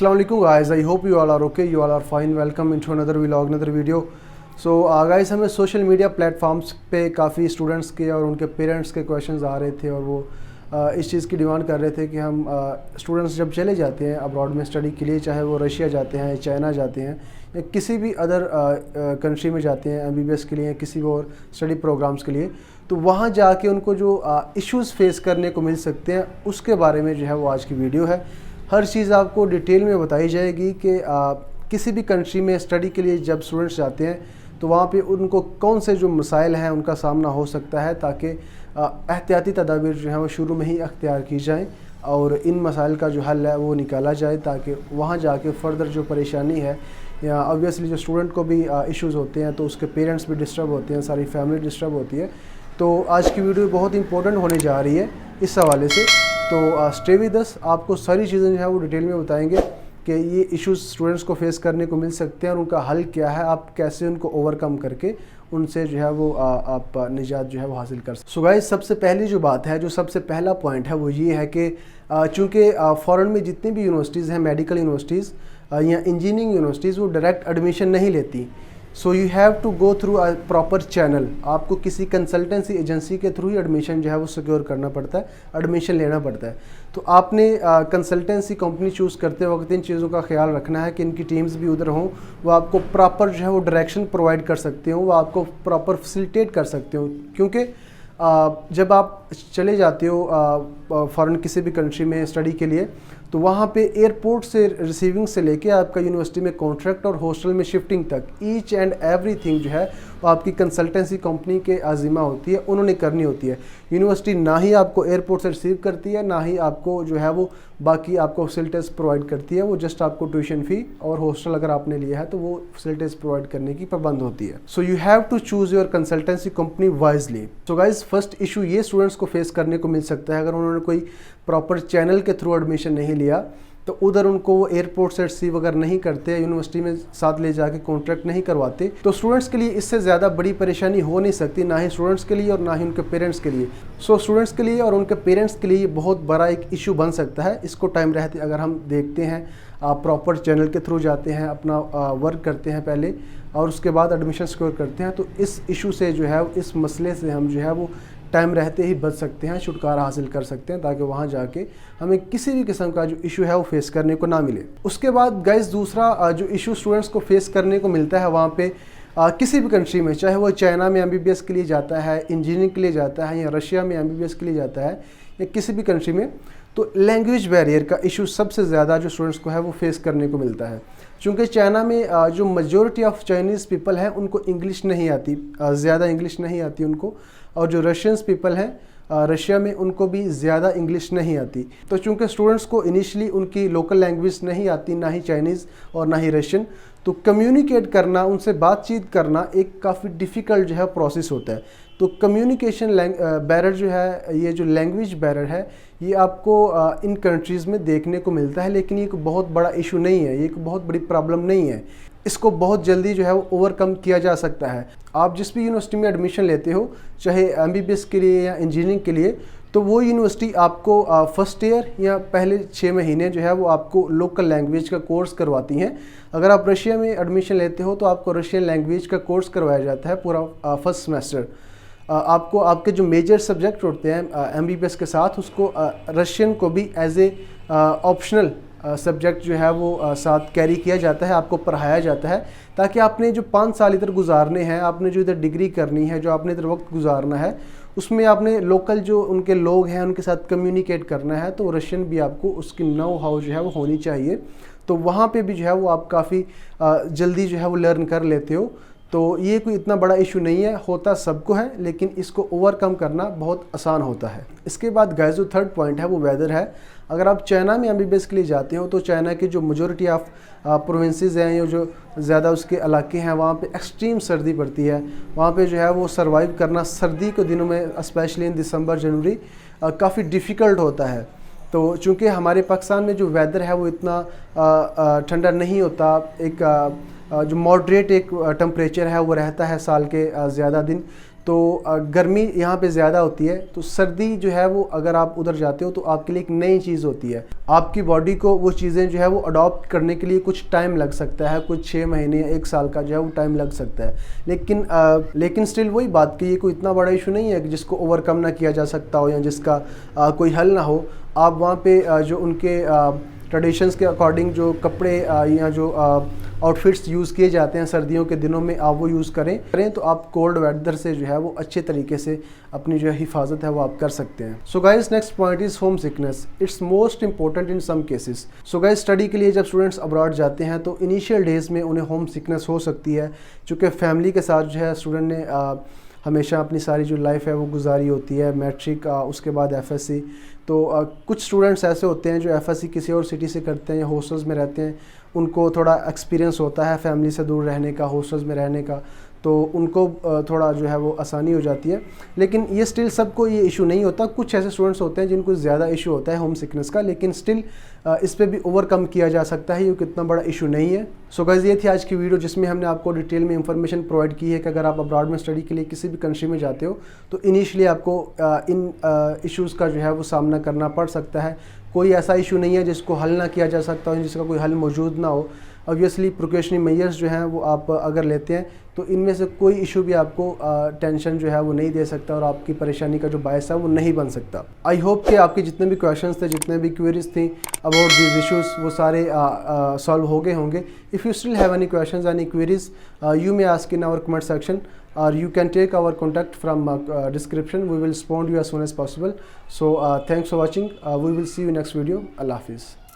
Assalamu alaikum guys, I hope you all are okay, you all are fine. Welcome into another vlog, another video. So guys, हमें social media platforms पे काफ़ी students के और उनके parents के questions आ रहे थे और वो इस चीज़ की डिमांड कर रहे थे कि हम स्टूडेंट्स जब चले जाते हैं अब्रॉड में स्टडी के लिए, चाहे वो रशिया जाते हैं, चाइना जाते हैं या किसी भी अदर कंट्री में जाते हैं MBBS के लिए या किसी और स्टडी प्रोग्राम्स के लिए, तो वहाँ जाके उनको जो इश्यूज़ फेस करने को मिल सकते हैं उसके बारे में जो है वो आज की वीडियो है। हर चीज़ आपको डिटेल में बताई जाएगी कि किसी भी कंट्री में स्टडी के लिए जब स्टूडेंट्स जाते हैं तो वहाँ पे उनको कौन से जो मसाइल हैं उनका सामना हो सकता है, ताकि एहतियाती तदाबीर जो हैं वो शुरू में ही अख्तियार की जाएं और इन मसाइल का जो हल है वो निकाला जाए, ताकि वहाँ जाके फ़र्दर जो परेशानी है या ऑब्वियसली जो स्टूडेंट को भी इश्यूज़ होते हैं तो उसके पेरेंट्स भी डिस्टर्ब होते हैं, सारी फैमिली डिस्टर्ब होती है। तो आज की वीडियो बहुत इंपॉर्टेंट होने जा रही है इस हवाले से। तो स्टे विद अस, आपको सारी चीज़ें जो है वो डिटेल में बताएंगे कि ये इश्यूज़ स्टूडेंट्स को फेस करने को मिल सकते हैं और उनका हल क्या है, आप कैसे उनको ओवरकम करके उनसे जो है वो आप निजात जो है वो हासिल कर सकते। सो गाइस, सबसे पहली जो बात है, जो सबसे पहला पॉइंट है वो ये है कि चूँकि फ़ॉरेन में जितनी भी यूनिवर्सिटीज़ हैं, मेडिकल यूनिवर्सिटीज़ या इंजीनियरिंग यूनिवर्सिटीज़, वो डायरेक्ट एडमिशन नहीं लेती। So you have to go through a proper channel. आपको किसी कंसल्टेंसी एजेंसी के थ्रू ही एडमिशन जो है वो सिक्योर करना पड़ता है, एडमिशन लेना पड़ता है। तो आपने कंसल्टेंसी कंपनी चूज़ करते वक्त इन चीज़ों का ख्याल रखना है कि इनकी टीम्स भी उधर हों, वो आपको प्रॉपर जो है वो डायरेक्शन प्रोवाइड कर सकते हो, वो आपको प्रॉपर फैसिलिटेट कर सकते हो। क्योंकि जब आप चले जाते हो फ़ॉरेन किसी भी कंट्री में स्टडी के लिए, तो वहाँ पे एयरपोर्ट से रिसीविंग से लेके आपका यूनिवर्सिटी में कॉन्ट्रैक्ट और हॉस्टल में शिफ्टिंग तक ईच एंड एवरीथिंग जो है वो आपकी कंसल्टेंसी कंपनी के ज़िम्मा होती है, उन्होंने करनी होती है। यूनिवर्सिटी ना ही आपको एयरपोर्ट से रिसीव करती है, ना ही आपको जो है वो बाकी आपको फैसिलिटीज़ प्रोवाइड करती है। वो जस्ट आपको ट्यूशन फ़ी और हॉस्टल अगर आपने लिया है तो वो फैसिलिटीज़ प्रोवाइड करने की पाबंद होती है। So you have to choose your consultancy company wisely. So guys, first issue ये स्टूडेंट्स को फेस करने को मिल सकता है अगर उन्होंने कोई प्रॉपर चैनल के थ्रू एडमिशन नहीं लिया, तो उधर उनको वो एयरपोर्ट से रिसीव अगर नहीं करते, यूनिवर्सिटी में साथ ले जाके कॉन्ट्रैक्ट नहीं करवाते, तो स्टूडेंट्स के लिए इससे ज़्यादा बड़ी परेशानी हो नहीं सकती, ना ही स्टूडेंट्स के लिए और ना ही उनके पेरेंट्स के लिए। सो स्टूडेंट्स के लिए और उनके पेरेंट्स के लिए ये बहुत बड़ा एक इशू बन सकता है। इसको टाइम रहते अगर हम देखते हैं, आप प्रॉपर चैनल के थ्रू जाते हैं, अपना वर्क करते हैं पहले और उसके बाद एडमिशन सिक्योर करते हैं, तो इस इशू से जो है, इस मसले से हम जो है वो टाइम रहते ही बच सकते हैं, छुटकारा हासिल कर सकते हैं, ताकि वहाँ जाके हमें किसी भी किस्म का जो इशू है वो फेस करने को ना मिले। उसके बाद गाइस, दूसरा जो इशू स्टूडेंट्स को फेस करने को मिलता है वहाँ पे किसी भी कंट्री में, चाहे वो चाइना में MBBS के लिए जाता है, इंजीनियरिंग के लिए जाता है, या रशिया में MBBS के लिए जाता है, या किसी भी कंट्री में, तो लैंग्वेज बैरियर का इशू सबसे ज़्यादा जो स्टूडेंट्स को है वो फेस करने को मिलता है। चूँकि चाइना में जो मेजॉरिटी ऑफ चाइनीज़ पीपल हैं उनको इंग्लिश नहीं आती, ज़्यादा इंग्लिश नहीं आती उनको, और जो रशियंस पीपल हैं रशिया में उनको भी ज़्यादा इंग्लिश नहीं आती। तो चूँकि स्टूडेंट्स को इनिशियली उनकी लोकल लैंग्वेज नहीं आती, ना ही चाइनीज़ और ना ही रशियन, तो कम्युनिकेट करना, उनसे बातचीत करना एक काफ़ी डिफ़िकल्ट जो है प्रोसेस होता है। तो कम्युनिकेशन बैरियर जो है, ये जो लैंग्वेज बैरियर है, ये आपको इन कंट्रीज़ में देखने को मिलता है, लेकिन ये एक बहुत बड़ा इशू नहीं है, ये एक बहुत बड़ी प्रॉब्लम नहीं है। इसको बहुत जल्दी जो है वो ओवरकम किया जा सकता है। आप जिस भी यूनिवर्सिटी में एडमिशन लेते हो, चाहे MBBS के लिए या इंजीनियरिंग के लिए, तो वो यूनिवर्सिटी आपको फर्स्ट ईयर या पहले 6 महीने जो है वो आपको लोकल लैंग्वेज का कोर्स करवाती हैं। अगर आप रशिया में एडमिशन लेते हो तो आपको रशियन लैंग्वेज का कोर्स करवाया जाता है पूरा फर्स्ट सेमेस्टर। आपको आपके जो मेजर सब्जेक्ट होते हैं MBBS के साथ, उसको रशियन को भी एज ए ऑप्शनल सब्जेक्ट जो है वो साथ कैरी किया जाता है, आपको पढ़ाया जाता है, ताकि आपने जो 5 साल इधर गुजारने हैं, आपने जो इधर डिग्री करनी है, जो आपने इधर वक्त गुजारना है, उसमें आपने लोकल जो उनके लोग हैं उनके साथ कम्युनिकेट करना है, तो रशियन भी आपको उसकी नो हाउ जो है वो होनी चाहिए। तो वहाँ पे भी जो है वो आप काफ़ी जल्दी जो है वो लर्न कर लेते हो। तो ये कोई इतना बड़ा इशू नहीं है, होता सबको है, लेकिन इसको ओवरकम करना बहुत आसान होता है। इसके बाद गाइस, जो थर्ड पॉइंट है वो वेदर है। अगर आप चाइना में MBBS के लिए जाते हो तो चाइना की जो मेजॉरिटी ऑफ प्रोविंसेस हैं, या जो ज़्यादा उसके इलाके हैं, वहाँ पे एक्सट्रीम सर्दी पड़ती है। वहाँ पे जो है वो सर्वाइव करना सर्दी के दिनों में, स्पेशली इन दिसंबर जनवरी, काफ़ी डिफ़िकल्ट होता है। तो चूँकि हमारे पाकिस्तान में जो वेदर है वो इतना ठंडा नहीं होता, एक जो मॉडरेट एक टेम्परेचर है वो रहता है साल के ज़्यादा दिन, تو گرمی یہاں پہ زیادہ ہوتی ہے، تو سردی جو ہے وہ اگر آپ ادھر جاتے ہو تو آپ کے لیے ایک نئی چیز ہوتی ہے، آپ کی باڈی کو وہ چیزیں جو ہے وہ اڈاپٹ کرنے کے لیے کچھ ٹائم لگ سکتا ہے، کچھ 6 مہینے یا 1 سال کا جو ہے وہ ٹائم لگ سکتا ہے، لیکن سٹل وہی بات کہ یہ کوئی اتنا بڑا ایشو نہیں ہے کہ جس کو اوور کم نہ کیا جا سکتا ہو یا جس کا کوئی حل نہ ہو۔ آپ وہاں پہ جو ان کے ٹریڈیشنز کے اکارڈنگ جو کپڑے یا جو آؤٹ فٹس یوز کیے جاتے ہیں سردیوں کے دنوں میں، آپ وہ یوز کریں تو آپ کولڈ ویدر سے جو ہے وہ اچھے طریقے سے اپنی جو حفاظت ہے وہ آپ کر سکتے ہیں۔ So guys next point is homesickness, it's most important in some cases. So guys study کے لیے جب اسٹوڈنٹس ابراڈ جاتے ہیں تو انیشیل ڈیز میں انہیں ہوم سکنس ہو سکتی ہے، چونکہ فیملی کے ساتھ جو ہے اسٹوڈنٹ نے ہمیشہ اپنی ساری جو لائف ہے وہ گزاری ہوتی ہے، میٹرک اس کے بعد ایف ایس سی۔ تو کچھ اسٹوڈنٹس ایسے ہوتے ہیں جو ایف ایس سی کسی اور سٹی سے کرتے ہیں یا ہاسٹلز میں رہتے ہیں، ان کو تھوڑا ایکسپیرینس ہوتا ہے فیملی سے دور رہنے کا، ہاسٹلز میں رہنے کا، تو ان کو تھوڑا جو ہے وہ آسانی ہو جاتی ہے، لیکن یہ سٹل سب کو یہ ایشو نہیں ہوتا۔ کچھ ایسے اسٹوڈنٹس ہوتے ہیں جن کو زیادہ ایشو ہوتا ہے ہوم سکنس کا، لیکن سٹل اس پہ بھی اوور کم کیا جا سکتا ہے، یہ اتنا بڑا ایشو نہیں ہے۔ سو گائز یہ تھی آج کی ویڈیو جس میں ہم نے آپ کو ڈیٹیل میں انفارمیشن پرووائڈ کی ہے کہ اگر آپ ابراڈ میں اسٹڈی کے لیے کسی بھی کنٹری میں جاتے ہو تو انیشلی آپ کو ان ایشوز کا جو ہے وہ سامنا کرنا پڑ سکتا ہے۔ کوئی ایسا ایشو نہیں ہے جس کو حل نہ کیا جا سکتا ہو، جس کا کوئی حل موجود نہ ہو۔ اوبویسلی پریکاشنری میئرز جو ہیں وہ آپ اگر لیتے ہیں تو ان میں سے کوئی ایشو بھی آپ کو ٹینشن جو ہے وہ نہیں دے سکتا اور آپ کی پریشانی کا جو باعث ہے وہ نہیں بن سکتا۔ آئی ہوپ کہ آپ کے جتنے بھی کویشچنس تھے، جتنے بھی کوئریز تھیں اباؤٹ دیز ایشوز، وہ سارے سالو ہو گئے ہوں گے۔ If you still have any questions any queries you may ask in our comment section or you can take our contact from description. We will respond you as soon as possible. So thanks for watching. We will see you next video. Allah Hafiz.